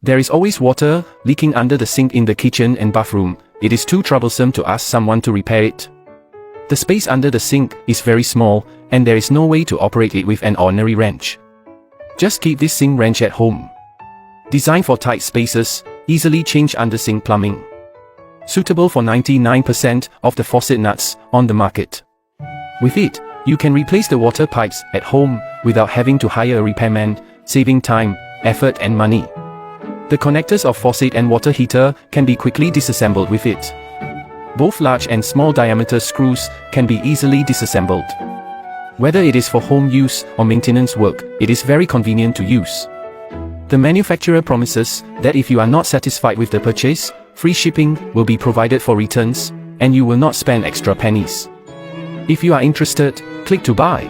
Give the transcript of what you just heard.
There is always water leaking under the sink in the kitchen and bathroom. It is too troublesome to ask someone to repair it. The space under the sink is very small, and there is no way to operate it with an ordinary wrench. Just keep this sink wrench at home. Designed for tight spaces, easily change under sink plumbing. Suitable for 99% of the faucet nuts on the market. With it, you can replace the water pipes at home without having to hire a repairman, saving time, effort and money. The connectors of faucet and water heater can be quickly disassembled with it. Both large and small diameter screws can be easily disassembled. Whether it is for home use or maintenance work, it is very convenient to use. The manufacturer promises that if you are not satisfied with the purchase, free shipping will be provided for returns, and you will not spend extra pennies. If you are interested, click to buy.